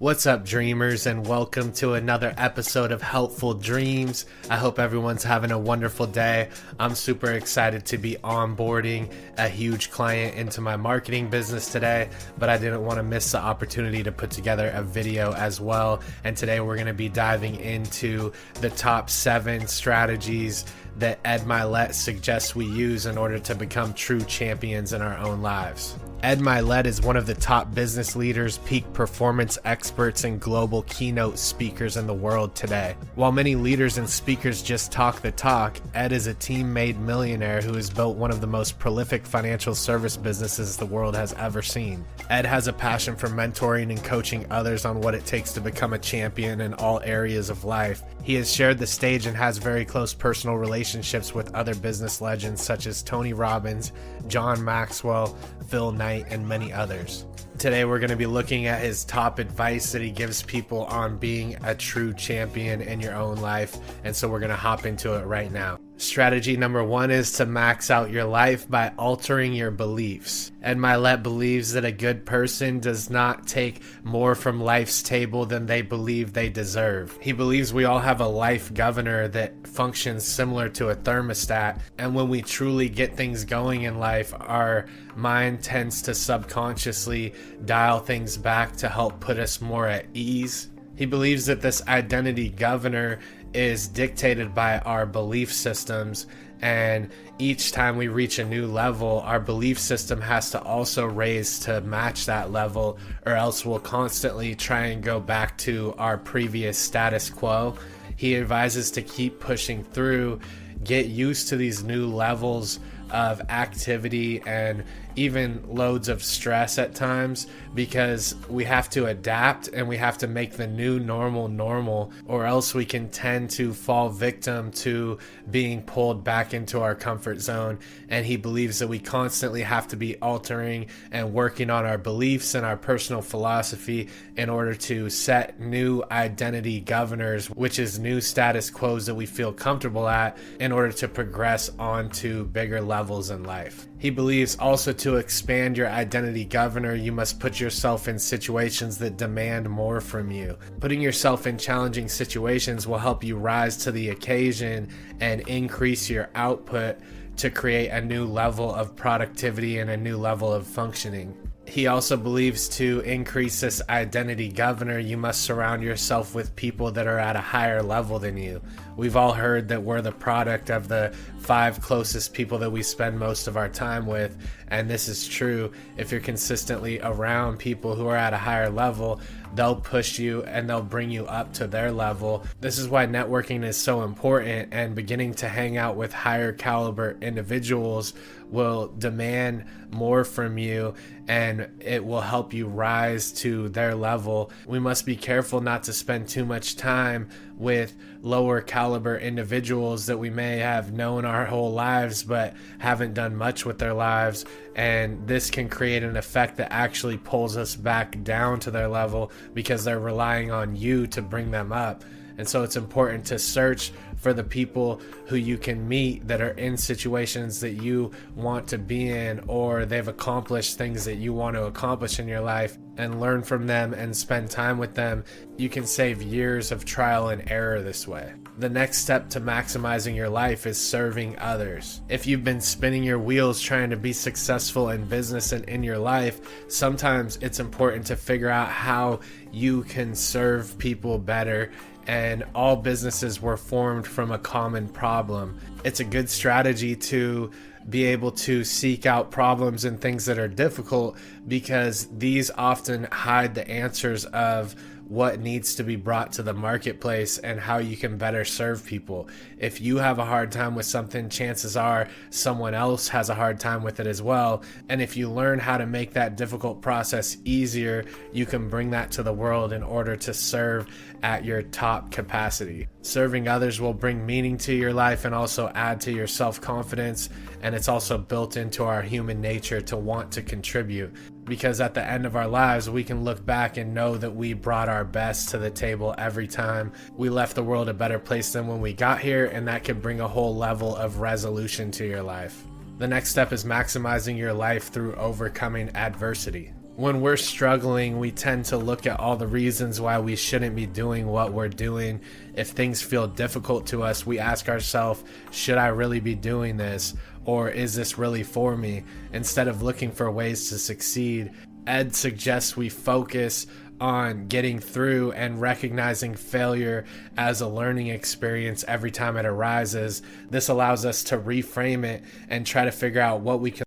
What's up, dreamers, and welcome to another episode of Helpful Dreams. I hope everyone's having a wonderful day. I'm super excited to be onboarding a huge client into my marketing business today, but I didn't want to miss the opportunity to put together a video as well. And today we're going to be diving into the top 7 strategies that Ed Mylett suggests we use in order to become true champions in our own lives. Ed Mylett is one of the top business leaders, peak performance experts, and global keynote speakers in the world today. While many leaders and speakers just talk the talk, Ed is a team-made millionaire who has built one of the most prolific financial service businesses the world has ever seen. Ed has a passion for mentoring and coaching others on what it takes to become a champion in all areas of life. He has shared the stage and has very close personal relationships with other business legends such as Tony Robbins, John Maxwell, Phil Knight, and many others. Today we're going to be looking at his top advice that he gives people on being a true champion in your own life, and so we're going to hop into it right now. Strategy number 1 is to max out your life by altering your beliefs. Ed Mylett believes that a good person does not take more from life's table than they believe they deserve. He believes we all have a life governor that functions similar to a thermostat, and when we truly get things going in life, our mind tends to subconsciously dial things back to help put us more at ease. He believes that this identity governor is dictated by our belief systems, and each time we reach a new level, our belief system has to also raise to match that level, or else we'll constantly try and go back to our previous status quo. He advises to keep pushing through, get used to these new levels of activity and even loads of stress at times, because we have to adapt and we have to make the new normal, or else we can tend to fall victim to being pulled back into our comfort zone. And he believes that we constantly have to be altering and working on our beliefs and our personal philosophy in order to set new identity governors, which is new status quos that we feel comfortable at, in order to progress on to bigger levels in life. He believes also to expand your identity governor, you must put yourself in situations that demand more from you. Putting yourself in challenging situations will help you rise to the occasion and increase your output to create a new level of productivity and a new level of functioning. He also believes to increase this identity governor, you must surround yourself with people that are at a higher level than you. We've all heard that we're the product of the 5 closest people that we spend most of our time with, and this is true. If you're consistently around people who are at a higher level, they'll push you and they'll bring you up to their level. This is why networking is so important, and beginning to hang out with higher caliber individuals will demand more from you, and it will help you rise to their level. We must be careful not to spend too much time with lower caliber individuals that we may have known our whole lives but haven't done much with their lives, and this can create an effect that actually pulls us back down to their level because they're relying on you to bring them up. And so it's important to search for the people who you can meet that are in situations that you want to be in, or they've accomplished things that you want to accomplish in your life, and learn from them and spend time with them. You can save years of trial and error this way. The next step to maximizing your life is serving others. If you've been spinning your wheels trying to be successful in business and in your life, sometimes it's important to figure out how you can serve people better. And all businesses were formed from a common problem. It's a good strategy to be able to seek out problems and things that are difficult, because these often hide the answers of what needs to be brought to the marketplace and how you can better serve people. If you have a hard time with something, chances are someone else has a hard time with it as well. And if you learn how to make that difficult process easier, you can bring that to the world in order to serve at your top capacity. Serving others will bring meaning to your life and also add to your self-confidence, and it's also built into our human nature to want to contribute, because at the end of our lives we can look back and know that we brought our best to the table every time. We left the world a better place than when we got here, and that could bring a whole level of resolution to your life. The next step is maximizing your life through overcoming adversity. when we're struggling, we tend to look at all the reasons why we shouldn't be doing what we're doing. If things feel difficult to us, we ask ourselves, should I really be doing this? Or is this really for me? Instead of looking for ways to succeed, Ed suggests we focus on getting through and recognizing failure as a learning experience every time it arises. This allows us to reframe it and try to figure out what we can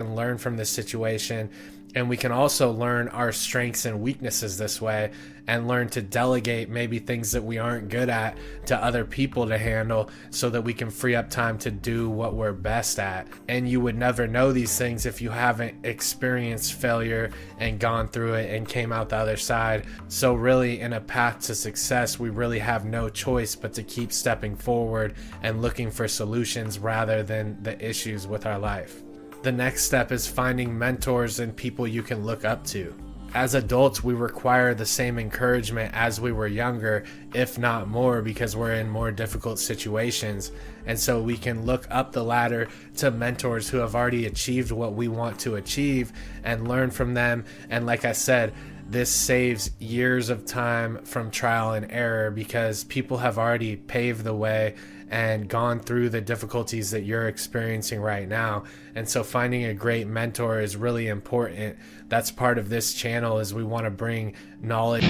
and learn from this situation. And we can also learn our strengths and weaknesses this way, and learn to delegate maybe things that we aren't good at to other people to handle, so that we can free up time to do what we're best at. And you would never know these things if you haven't experienced failure and gone through it and came out the other side. So really, in a path to success, we really have no choice but to keep stepping forward and looking for solutions rather than the issues with our life. The next step is finding mentors and people you can look up to. As adults, we require the same encouragement as we were younger, if not more, because we're in more difficult situations. And so we can look up the ladder to mentors who have already achieved what we want to achieve and learn from them. And like I said, this saves years of time from trial and error, because people have already paved the way and gone through the difficulties that you're experiencing right now. And so finding a great mentor is really important. That's part of this channel, is we want to bring knowledge.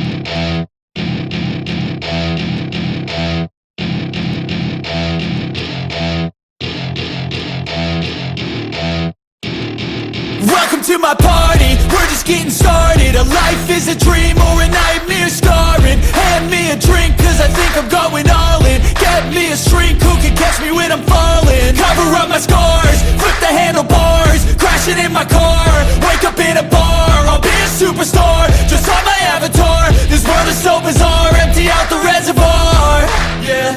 Welcome to my party, we're just getting started. A life is a dream or a nightmare scarring. Hand me a drink, cause I think I'm going all in. Get me a shrink who can catch me when I'm falling. Cover up my scars, flip the handlebars, crashing in my car, wake up in a bar. I'll be a superstar, just on my avatar. This world is so bizarre, empty out the reservoir. Yeah,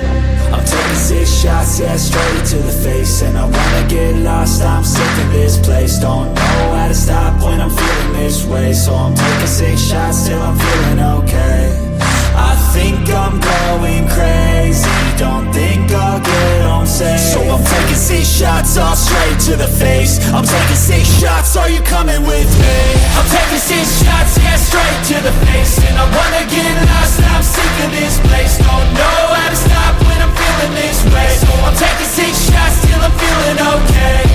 I'm taking 6 shots, yeah, straight to the face. And I wanna get lost, I'm sick of this place. Don't know how to stop when I'm feeling this way. So I'm taking 6 shots till I'm feeling okay. I think I'm going crazy, don't think I'll get home safe. So I'm taking 6 shots, all straight to the face. I'm taking 6 shots, are you coming with me? I'm taking 6 shots, yeah, straight to the face. And I wanna get lost, I'm sick of this place. Don't know how to stop when I'm feeling this way. So I'm taking 6 shots till I'm feeling okay.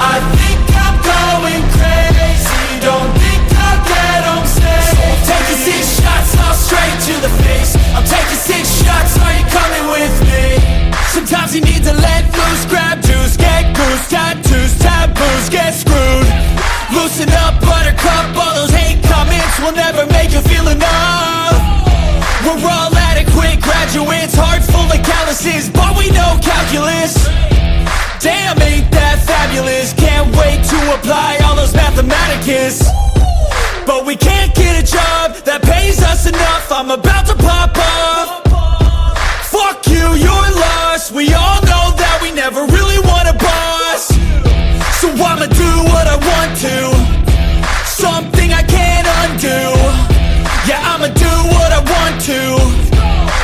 I think I'm going crazy, don't think I'll get home safe. So I'm taking 6 shots, all straight to the face. I'm taking 6 shots, are you coming with me? Sometimes you need to let loose, grab juice, get goose, tattoos, taboos, get screwed. Loosen up, buttercup, all those hate comments will never make you feel enough. We're all adequate graduates, hearts full of calluses, but we know calculus. Damn, ain't that fabulous? Can't wait to apply all those mathematicus. But we can't get a job that pays us enough. I'm about to pop up. Fuck you, you're lost. We all know that we never really want a boss. So I'ma do what I want to, something I can't undo. Yeah, I'ma do what I want to,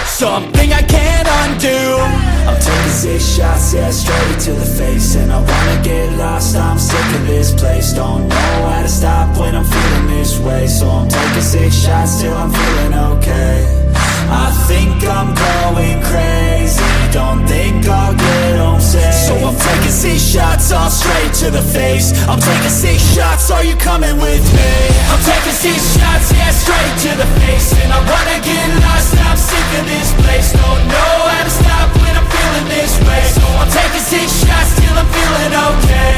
something I can't undo. I'm taking 6 shots, yeah, straight to the face. And I wanna get lost, I'm sick of this place. Don't know how to stop when I'm feeling this way. So I'm taking 6 shots till I'm feeling okay. I think I'm going crazy, don't think I'll get home safe. So I'm taking 6 shots, all straight to the face. I'm taking 6 shots, are you coming with me? I'm taking 6 shots, yeah, straight to the face. And I wanna get lost, I'm sick of this place. Don't know how to stop when I'm feeling this way. So I'm taking 6 shots till I'm feeling okay.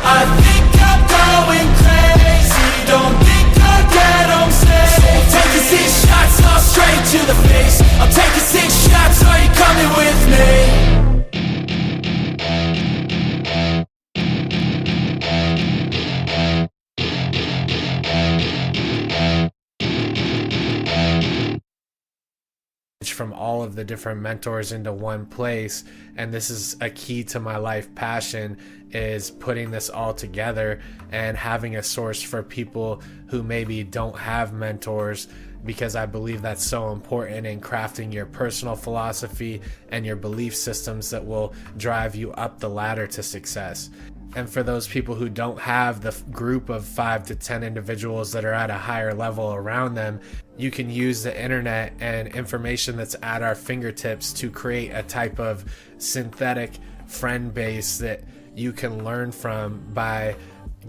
I think I'm going crazy, don't think I'll get home safe. So I'm taking 6 shots, all straight to the face. I'm taking 6 shots, are you coming with me? From all of the different mentors into one place. And this is a key to my life passion, is putting this all together and having a source for people who maybe don't have mentors, because I believe that's so important in crafting your personal philosophy and your belief systems that will drive you up the ladder to success. And for those people who don't have the group of 5 to 10 individuals that are at a higher level around them, you can use the internet and information that's at our fingertips to create a type of synthetic friend base that you can learn from by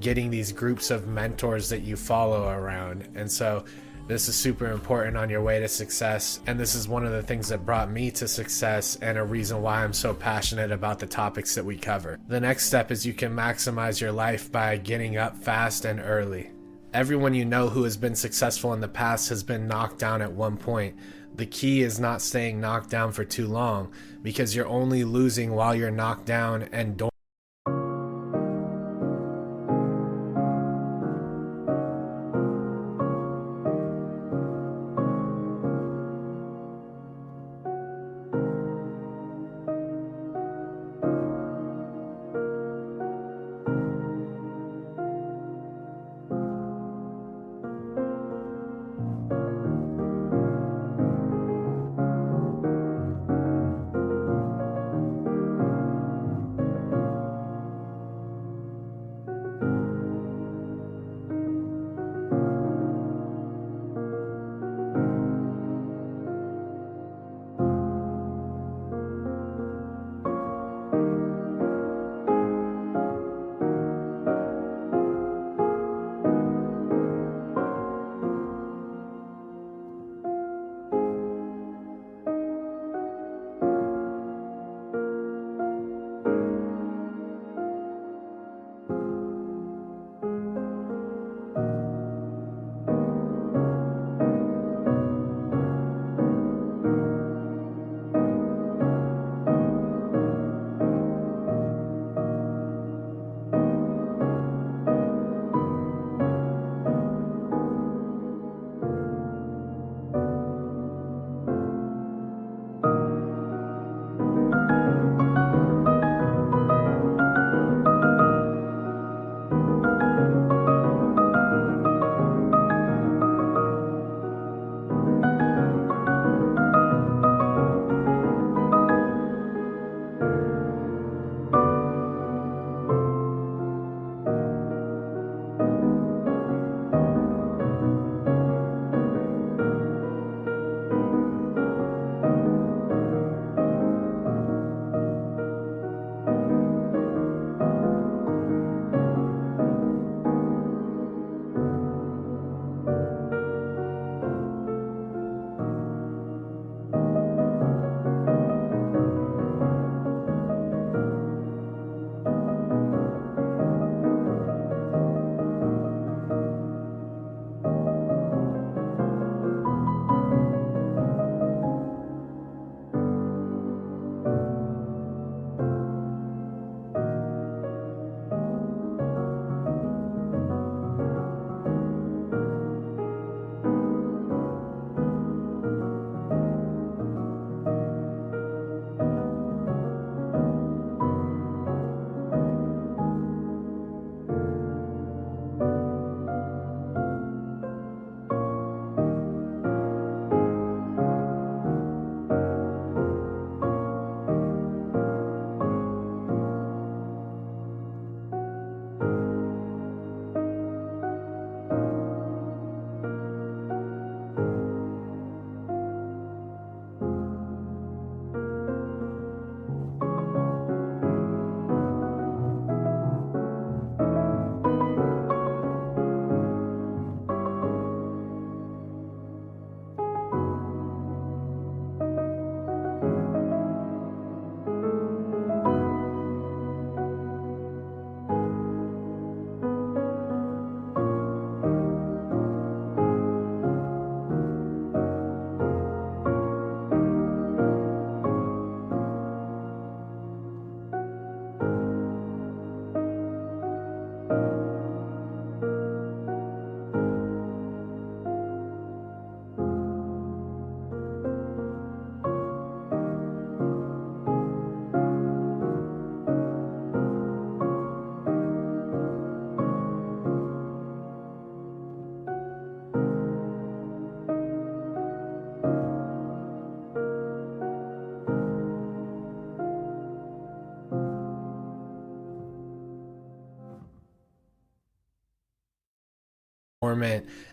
getting these groups of mentors that you follow around. And so This is super important on your way to success, and this is one of the things that brought me to success and a reason why I'm so passionate about the topics that we cover. The next step is you can maximize your life by getting up fast and early. Everyone you know who has been successful in the past has been knocked down at one point. The key is not staying knocked down for too long, because you're only losing while you're knocked down and don't.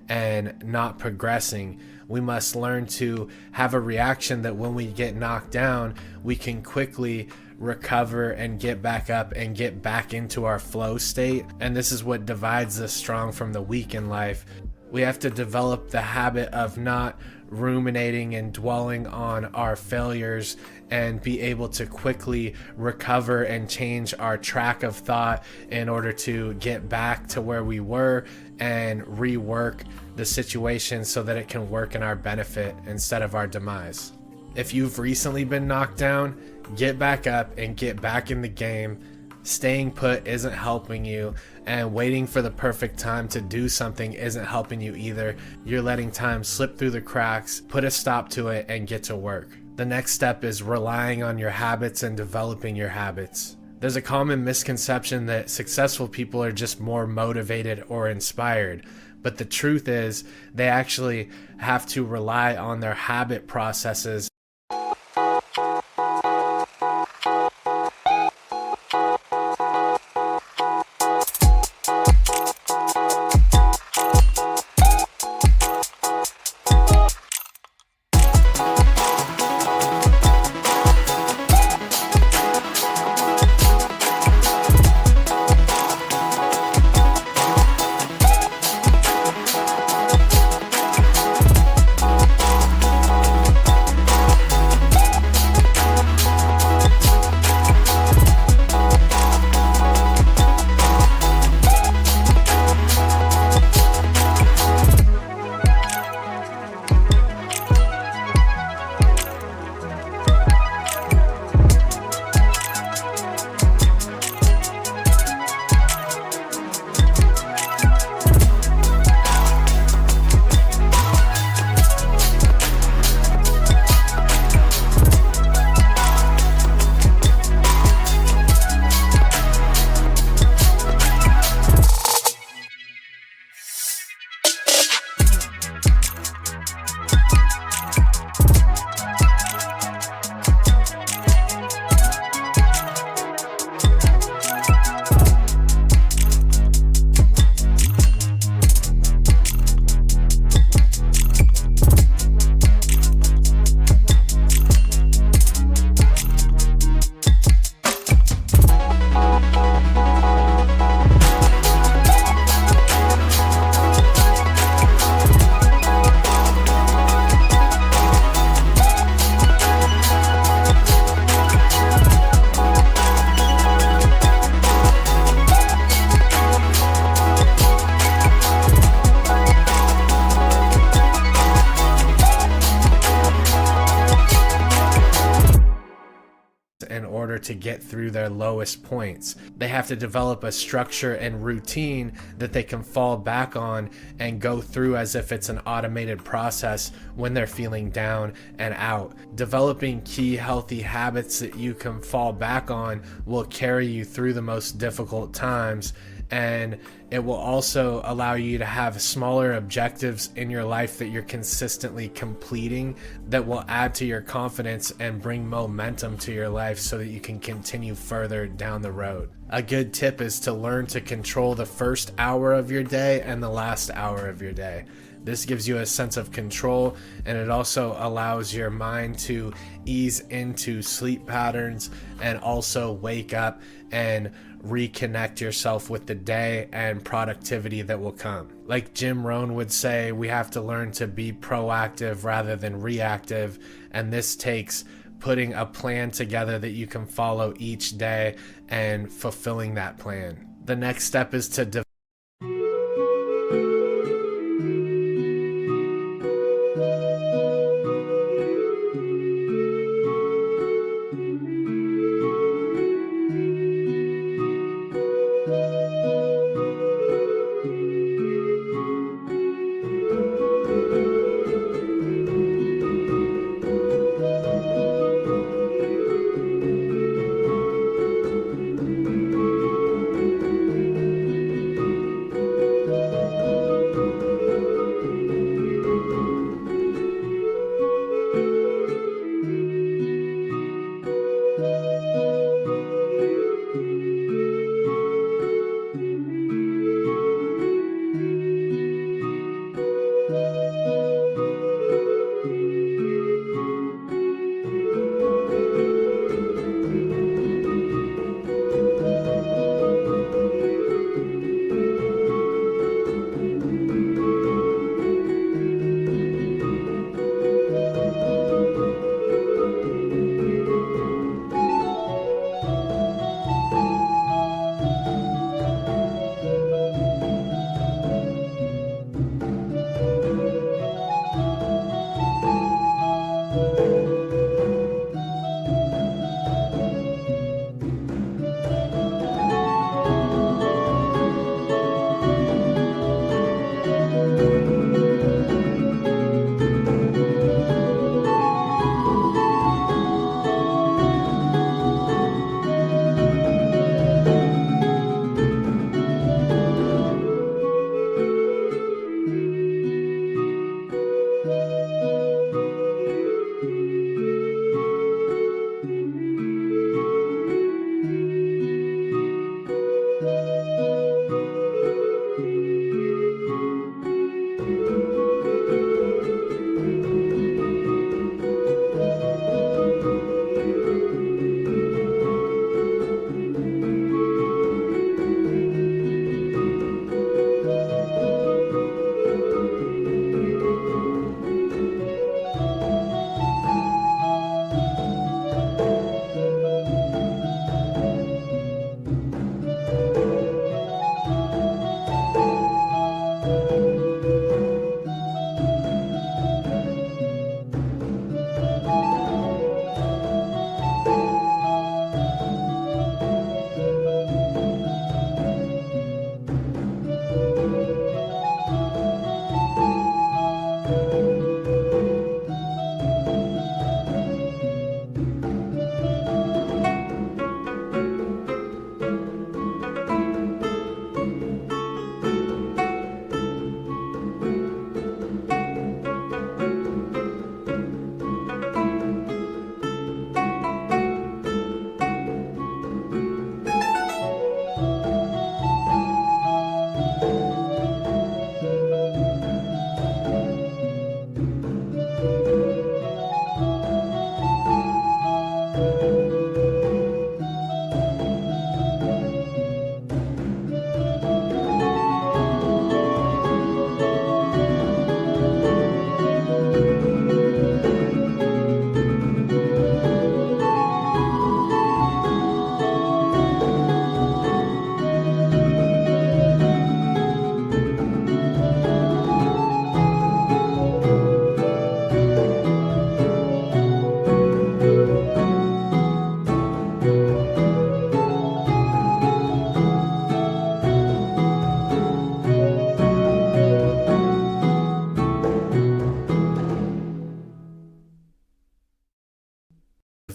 And not progressing. We must learn to have a reaction that when we get knocked down, we can quickly recover and get back up and get back into our flow state. And this is what divides the strong from the weak in life. We have to develop the habit of not ruminating and dwelling on our failures and be able to quickly recover and change our track of thought in order to get back to where we were and rework the situation so that it can work in our benefit instead of our demise. If you've recently been knocked down, get back up and get back in the game. Staying put isn't helping you, and waiting for the perfect time to do something isn't helping you either. You're letting time slip through the cracks. Put a stop to it and get to work. The next step is relying on your habits and developing your habits. There's a common misconception that successful people are just more motivated or inspired, but the truth is they actually have to rely on their habit processes. In order to get through their lowest points, they have to develop a structure and routine that they can fall back on and go through as if it's an automated process when they're feeling down and out. Developing key healthy habits that you can fall back on will carry you through the most difficult times, and it will also allow you to have smaller objectives in your life that you're consistently completing that will add to your confidence and bring momentum to your life so that you can continue further down the road. A good tip is to learn to control the first hour of your day and the last hour of your day. This gives you a sense of control, and it also allows your mind to ease into sleep patterns and also wake up and reconnect yourself with the day and productivity that will come. Like Jim Rohn would say, we have to learn to be proactive rather than reactive, and this takes putting a plan together that you can follow each day and fulfilling that plan. The next step is to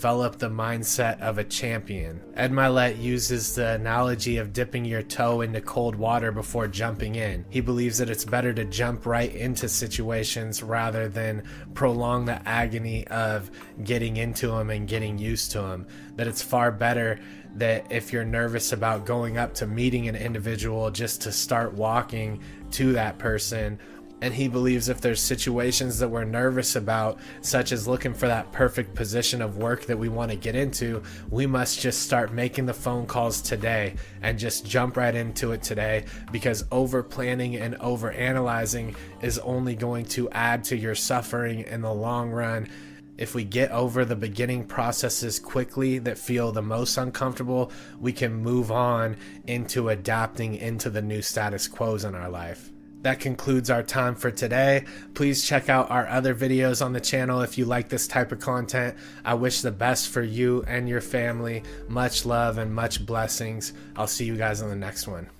develop the mindset of a champion. Ed Mylett uses the analogy of dipping your toe into cold water before jumping in. He believes that it's better to jump right into situations rather than prolong the agony of getting into them and getting used to them. That it's far better that if you're nervous about going up to meeting an individual, just to start walking to that person. And he believes if there's situations that we're nervous about, such as looking for that perfect position of work that we want to get into, we must just start making the phone calls today and just jump right into it today, because over planning and over analyzing is only going to add to your suffering in the long run. If we get over the beginning processes quickly that feel the most uncomfortable, we can move on into adapting into the new status quos in our life. That concludes our time for today. Please check out our other videos on the channel if you like this type of content. I wish the best for you and your family. Much love and much blessings. I'll see you guys on the next one.